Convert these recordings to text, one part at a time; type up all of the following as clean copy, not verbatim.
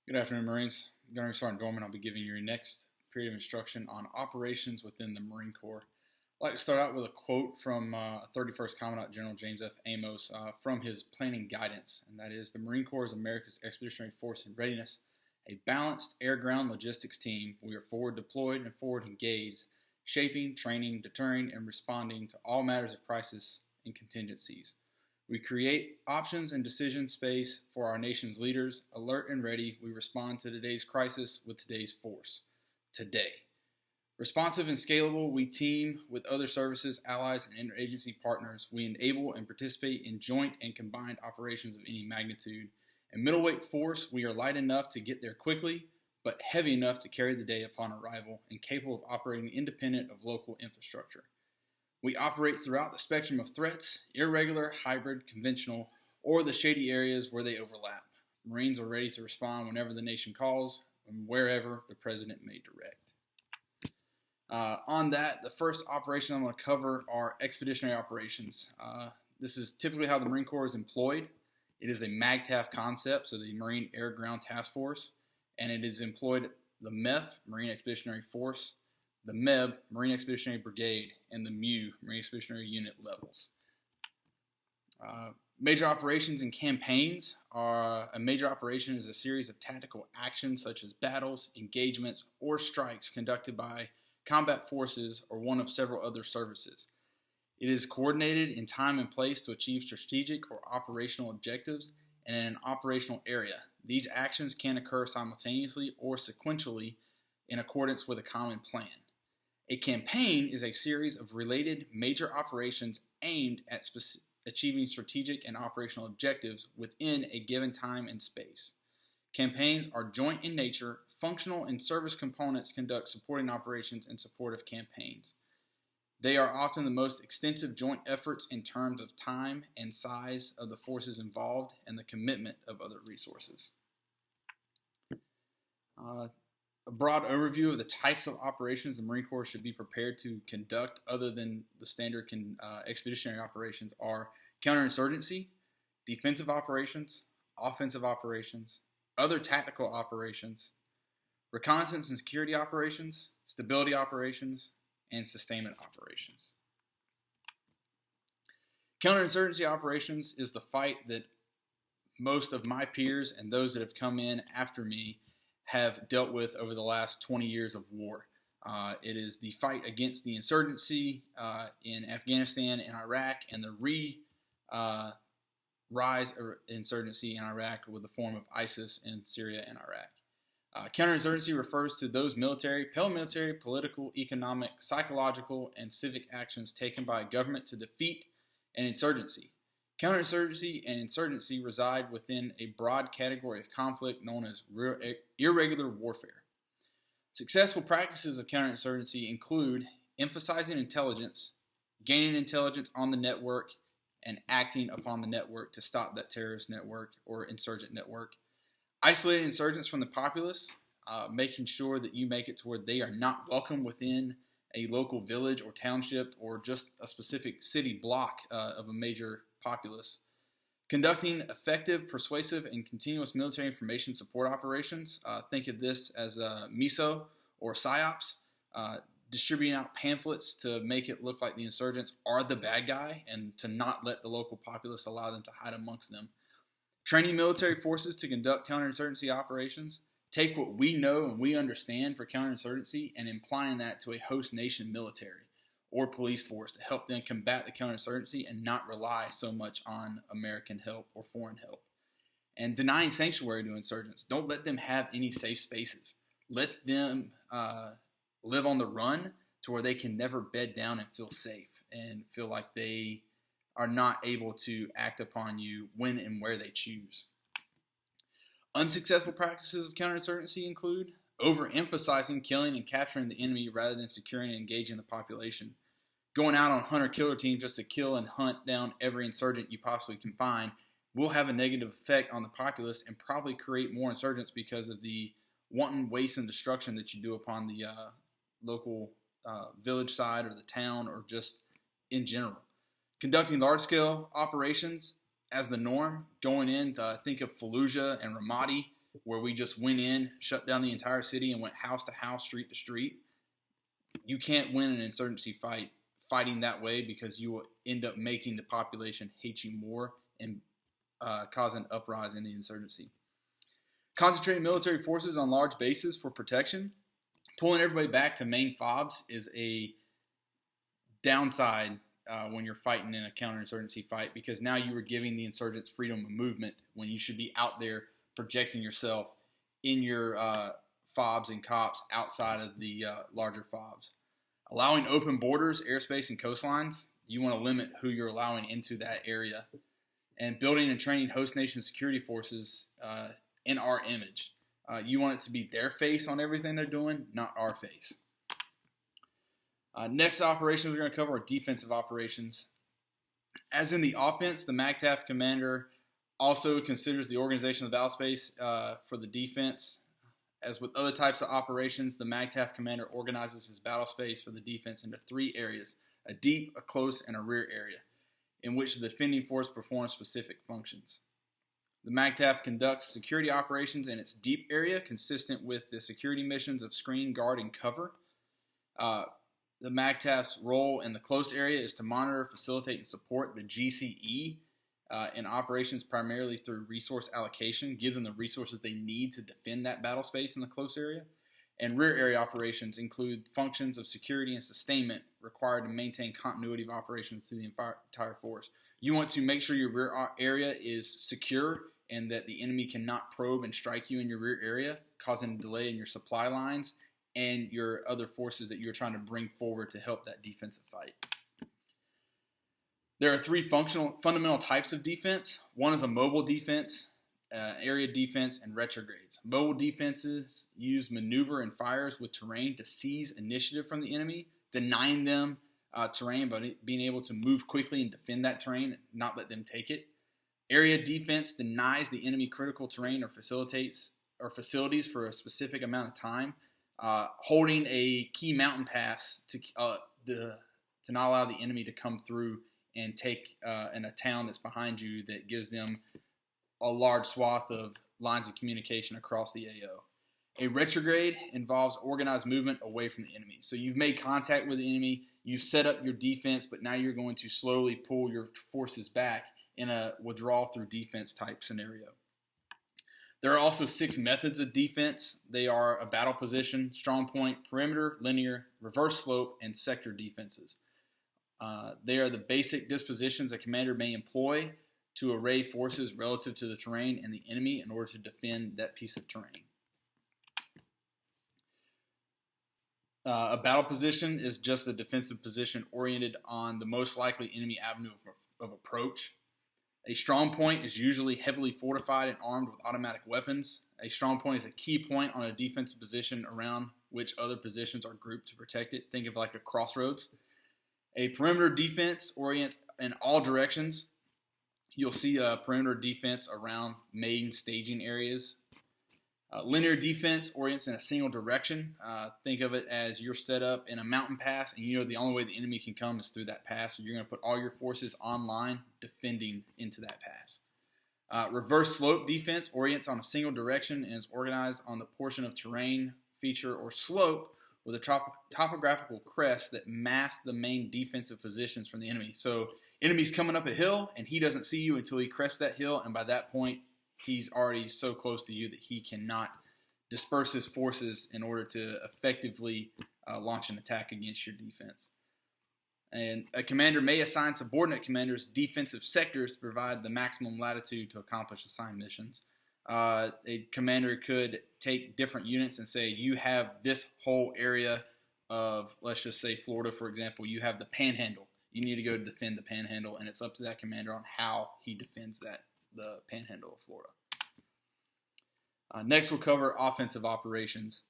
Good afternoon, Marines. Gunnery Sergeant Dorman. I'll be giving you your next period of instruction on operations within the Marine Corps. I'd like to start out with a quote from 31st Commandant General James F. Amos from his planning guidance, and that is, "The Marine Corps is America's expeditionary force in readiness, a balanced air-ground logistics team. We are forward deployed and forward engaged, shaping, training, deterring, and responding to all matters of crisis and contingencies. We create options and decision space for our nation's leaders. Alert and ready, we respond to today's crisis with today's force. Today. Responsive and scalable, we team with other services, allies, and interagency partners. We enable and participate in joint and combined operations of any magnitude. And middleweight force, we are light enough to get there quickly, but heavy enough to carry the day upon arrival and capable of operating independent of local infrastructure. We operate throughout the spectrum of threats, irregular, hybrid, conventional, or the shady areas where they overlap. Marines are ready to respond whenever the nation calls and wherever the President may direct." On that, the first operation I'm going to cover are expeditionary operations. This is typically how the Marine Corps is employed. It is a MAGTAF concept, so the Marine Air Ground Task Force, and it is employed the MEF, Marine Expeditionary Force, the MEB, Marine Expeditionary Brigade, and the MU, Marine Expeditionary Unit levels. Major operations and campaigns are a major operation is a series of tactical actions such as battles, engagements, or strikes conducted by combat forces or one of several other services. It is coordinated in time and place to achieve strategic or operational objectives and in an operational area. These actions can occur simultaneously or sequentially in accordance with a common plan. A campaign is a series of related major operations aimed at achieving strategic and operational objectives within a given time and space. Campaigns are joint in nature. Functional and service components conduct supporting operations in support of campaigns. They are often the most extensive joint efforts in terms of time and size of the forces involved and the commitment of other resources. A broad overview of the types of operations the Marine Corps should be prepared to conduct other than the standard expeditionary operations are counterinsurgency, defensive operations, offensive operations, other tactical operations, reconnaissance and security operations, stability operations, and sustainment operations. Counterinsurgency operations is the fight that most of my peers and those that have come in after me have dealt with over the last 20 years of war. It is the fight against the insurgency in Afghanistan and Iraq and the rise of insurgency in Iraq with the form of ISIS in Syria and Iraq. Counterinsurgency refers to those military, paramilitary, political, economic, psychological, and civic actions taken by a government to defeat an insurgency. Counterinsurgency and insurgency reside within a broad category of conflict known as irregular warfare. Successful practices of counterinsurgency include emphasizing intelligence, gaining intelligence on the network, and acting upon the network to stop that terrorist network or insurgent network. Isolating insurgents from the populace, making sure that you make it to where they are not welcome within a local village or township or just a specific city block of a major populace. Conducting effective, persuasive, and continuous military information support operations. Think of this as MISO or PSYOPs. Distributing out pamphlets to make it look like the insurgents are the bad guy and to not let the local populace allow them to hide amongst them. Training military forces to conduct counterinsurgency operations. Take what we know and we understand for counterinsurgency and applying that to a host nation military or police force to help them combat the counterinsurgency and not rely so much on American help or foreign help. And denying sanctuary to insurgents. Don't let them have any safe spaces. Let them live on the run to where they can never bed down and feel safe and feel like they are not able to act upon you when and where they choose. Unsuccessful practices of counterinsurgency include overemphasizing killing and capturing the enemy rather than securing and engaging the population. Going out on hunter-killer teams just to kill and hunt down every insurgent you possibly can find will have a negative effect on the populace and probably create more insurgents because of the wanton waste and destruction that you do upon the local village side or the town or just in general. Conducting large-scale operations as the norm, going in to think of Fallujah and Ramadi where we just went in, shut down the entire city, and went house to house, street to street. You can't win an insurgency fighting that way, because you will end up making the population hate you more and cause an uprising in the insurgency. Concentrating military forces on large bases for protection, pulling everybody back to main FOBs is a downside when you're fighting in a counterinsurgency fight, because now you are giving the insurgents freedom of movement when you should be out there projecting yourself in your FOBs and COPs outside of the larger FOBs. Allowing open borders, airspace, and coastlines, you want to limit who you're allowing into that area. And building and training host nation security forces in our image. You want it to be their face on everything they're doing, not our face. Next operations we're going to cover are defensive operations. As in the offense, the MAGTF commander also considers the organization of the battle space for the defense. As with other types of operations, the MAGTF commander organizes his battle space for the defense into 3 areas: a deep, a close, and a rear area, in which the defending force performs specific functions. The MAGTF conducts security operations in its deep area, consistent with the security missions of screen, guard, and cover. The MAGTF's role in the close area is to monitor, facilitate, and support the GCE in operations primarily through resource allocation, give them the resources they need to defend that battle space in the close area. And rear area operations include functions of security and sustainment required to maintain continuity of operations through the entire force. You want to make sure your rear area is secure and that the enemy cannot probe and strike you in your rear area, causing a delay in your supply lines and your other forces that you're trying to bring forward to help that defensive fight. There are 3 fundamental types of defense. One is a mobile defense, area defense, and retrogrades. Mobile defenses use maneuver and fires with terrain to seize initiative from the enemy, denying them terrain by being able to move quickly and defend that terrain and not let them take it. Area defense denies the enemy critical terrain or facilities for a specific amount of time, holding a key mountain pass to not allow the enemy to come through and take in a town that's behind you that gives them a large swath of lines of communication across the AO. A retrograde involves organized movement away from the enemy. So you've made contact with the enemy, you've set up your defense, but now you're going to slowly pull your forces back in a withdrawal through defense type scenario. There are also 6 methods of defense. They are a battle position, strong point, perimeter, linear, reverse slope, and sector defenses. They are the basic dispositions a commander may employ to array forces relative to the terrain and the enemy in order to defend that piece of terrain. A battle position is just a defensive position oriented on the most likely enemy avenue of approach. A strong point is usually heavily fortified and armed with automatic weapons. A strong point is a key point on a defensive position around which other positions are grouped to protect it. Think of like a crossroads. A perimeter defense orients in all directions. You'll see a perimeter defense around main staging areas. Linear defense orients in a single direction. Think of it as you're set up in a mountain pass, and you know the only way the enemy can come is through that pass. So you're going to put all your forces online defending into that pass. Reverse slope defense orients on a single direction and is organized on the portion of terrain, feature, or slope with a topographical crest that masks the main defensive positions from the enemy. So enemy's coming up a hill, and he doesn't see you until he crests that hill, and by that point, he's already so close to you that he cannot disperse his forces in order to effectively launch an attack against your defense. And a commander may assign subordinate commanders defensive sectors to provide the maximum latitude to accomplish assigned missions. A commander could take different units and say, you have this whole area of, let's just say Florida, for example, you have the Panhandle. You need to go defend the Panhandle, and it's up to that commander on how he defends the Panhandle of Florida. Next, we'll cover offensive operations.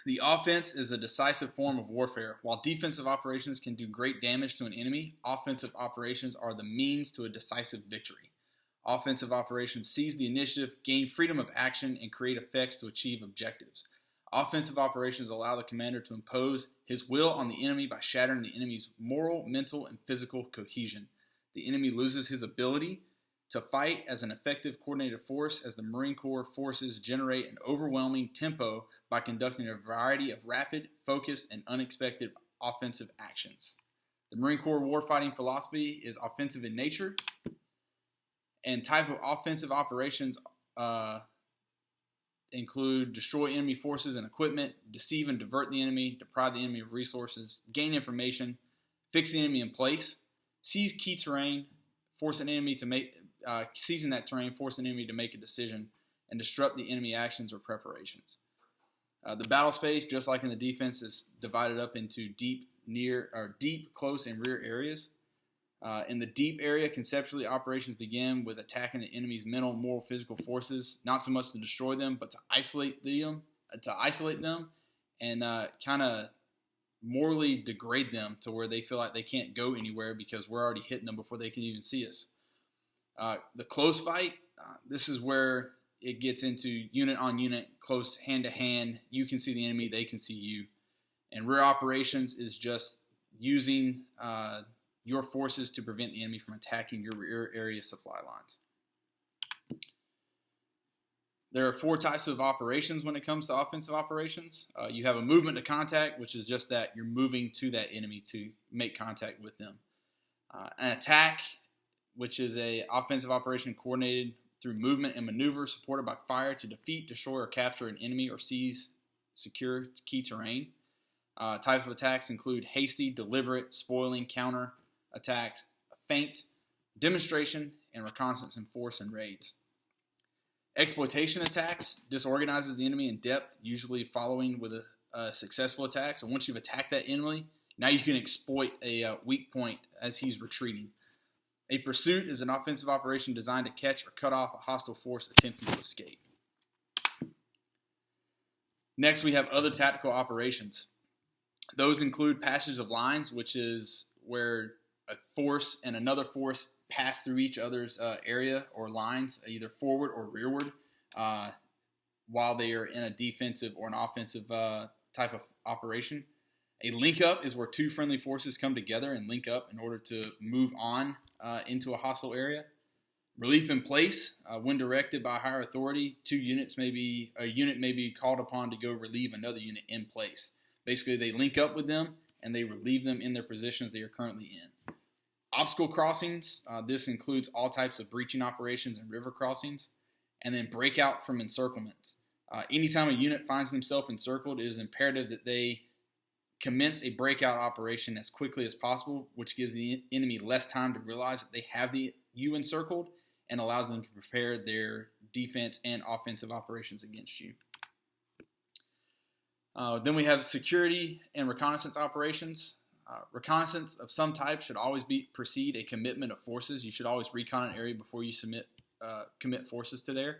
The offense is a decisive form of warfare. While defensive operations can do great damage to an enemy, offensive operations are the means to a decisive victory. Offensive operations seize the initiative, gain freedom of action, and create effects to achieve objectives. Offensive operations allow the commander to impose his will on the enemy by shattering the enemy's moral, mental, and physical cohesion. The enemy loses his ability to fight as an effective coordinated force as the Marine Corps forces generate an overwhelming tempo by conducting a variety of rapid, focused, and unexpected offensive actions. The Marine Corps warfighting philosophy is offensive in nature, and type of offensive operations include destroy enemy forces and equipment, deceive and divert the enemy, deprive the enemy of resources, gain information, fix the enemy in place, seize key terrain, force an enemy to make seizing that terrain, force an enemy to make a decision, and disrupt the enemy actions or preparations. The battle space, just like in the defense, is divided up into deep, close, and rear areas. In the deep area, conceptually, operations begin with attacking the enemy's mental, moral, physical forces, not so much to destroy them, but to isolate them, and kind of morally degrade them to where they feel like they can't go anywhere because we're already hitting them before they can even see us. The close fight, this is where it gets into unit on unit, close hand to hand. You can see the enemy, they can see you. And rear operations is just using your forces to prevent the enemy from attacking your rear area supply lines. There are 4 types of operations when it comes to offensive operations. You have a movement to contact, which is just that you're moving to that enemy to make contact with them. An attack, which is an offensive operation coordinated through movement and maneuver supported by fire to defeat, destroy, or capture an enemy or seize secure key terrain. Types of attacks include hasty, deliberate, spoiling, counter attacks, feint, demonstration, and reconnaissance in force and raids. Exploitation attacks disorganizes the enemy in depth, usually following with a successful attack. So once you've attacked that enemy, now you can exploit a weak point as he's retreating. A pursuit is an offensive operation designed to catch or cut off a hostile force attempting to escape. Next, we have other tactical operations. Those include passage of lines, which is where a force and another force pass through each other's area or lines, either forward or rearward, while they are in a defensive or an offensive type of operation. A link up is where 2 friendly forces come together and link up in order to move on into a hostile area. Relief in place, when directed by higher authority, a unit may be called upon to go relieve another unit in place. Basically, they link up with them and they relieve them in their positions they are currently in. Obstacle crossings, this includes all types of breaching operations and river crossings. And then breakout from encirclement. Anytime a unit finds themselves encircled, it is imperative that they commence a breakout operation as quickly as possible, which gives the enemy less time to realize that they have you encircled and allows them to prepare their defense and offensive operations against you. Then we have security and reconnaissance operations. Reconnaissance of some type should always precede a commitment of forces. You should always recon an area before you commit forces to there.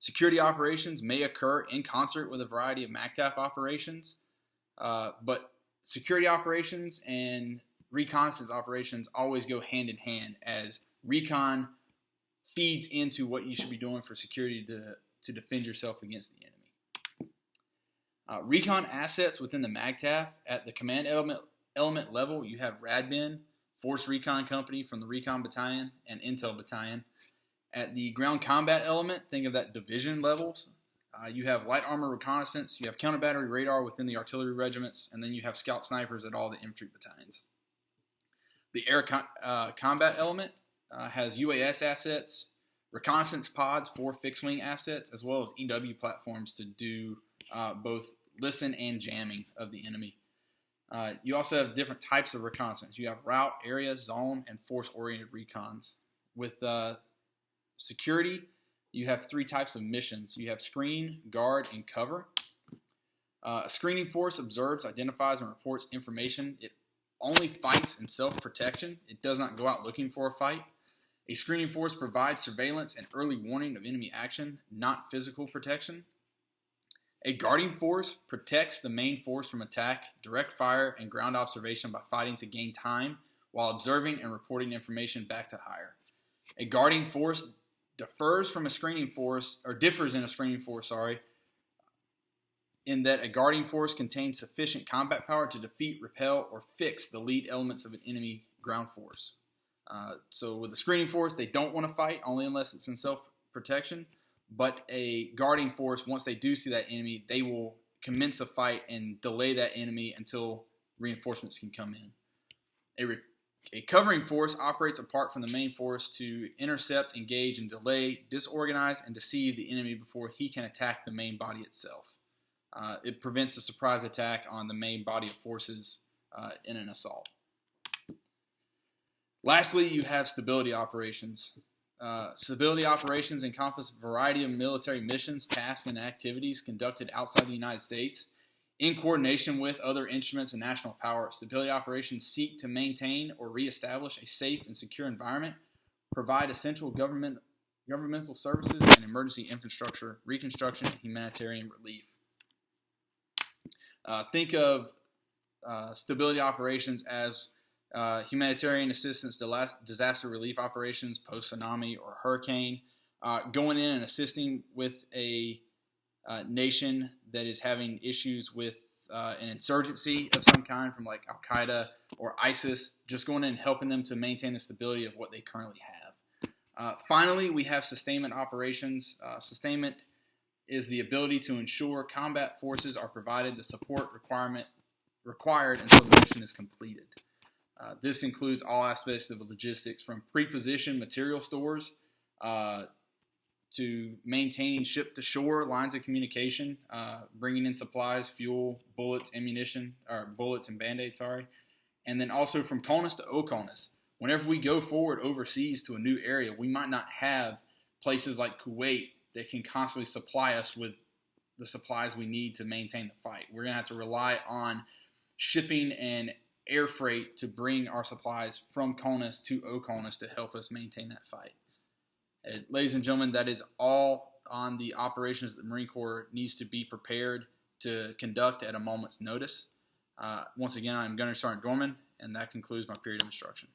Security operations may occur in concert with a variety of MACTAF operations, but security operations and reconnaissance operations always go hand in hand, as recon feeds into what you should be doing for security to defend yourself against the enemy. Recon assets within the MACTAF, at the command element level, you have RADBIN, Force Recon Company from the Recon Battalion, and Intel Battalion. At the ground combat element, think of that division levels. You have light armor reconnaissance, you have counter-battery radar within the artillery regiments, and then you have scout snipers at all the infantry battalions. The air combat element has UAS assets, reconnaissance pods for fixed-wing assets, as well as EW platforms to do both listen and jamming of the enemy. You also have different types of reconnaissance. You have route, area, zone, and force-oriented recons. With security, you have 3 types of missions. You have screen, guard, and cover. A screening force observes, identifies, and reports information. It only fights in self-protection. It does not go out looking for a fight. A screening force provides surveillance and early warning of enemy action, not physical protection. A guarding force protects the main force from attack, direct fire, and ground observation by fighting to gain time while observing and reporting information back to higher. A guarding force differs in a screening force, in that a guarding force contains sufficient combat power to defeat, repel, or fix the lead elements of an enemy ground force. So with the screening force, they don't want to fight, only unless it's in self-protection. But a guarding force, once they do see that enemy, they will commence a fight and delay that enemy until reinforcements can come in. A covering force operates apart from the main force to intercept, engage, and delay, disorganize, and deceive the enemy before he can attack the main body itself. It prevents a surprise attack on the main body of forces in an assault. Lastly, you have stability operations. Stability operations encompass a variety of military missions, tasks, and activities conducted outside the United States in coordination with other instruments and national power. Stability operations seek to maintain or reestablish a safe and secure environment, provide essential governmental services and emergency infrastructure, reconstruction, and humanitarian relief. Think of stability operations as humanitarian assistance, disaster relief operations, post-tsunami or hurricane, going in and assisting with a nation that is having issues with an insurgency of some kind from like Al-Qaeda or ISIS, just going in and helping them to maintain the stability of what they currently have. Finally, we have sustainment operations. Sustainment is the ability to ensure combat forces are provided the support required until the mission is completed. This includes all aspects of the logistics, from pre-positioned material stores to maintaining ship-to-shore lines of communication, bringing in supplies, fuel, bullets, ammunition, or bullets and Band-Aids, and then also from CONUS to OCONUS. Whenever we go forward overseas to a new area, we might not have places like Kuwait that can constantly supply us with the supplies we need to maintain the fight. We're going to have to rely on shipping and air freight to bring our supplies from CONUS to OCONUS to help us maintain that fight. Ladies and gentlemen, that is all on the operations that the Marine Corps needs to be prepared to conduct at a moment's notice. Once again, I'm Gunnery Sergeant Dorman, and that concludes my period of instruction.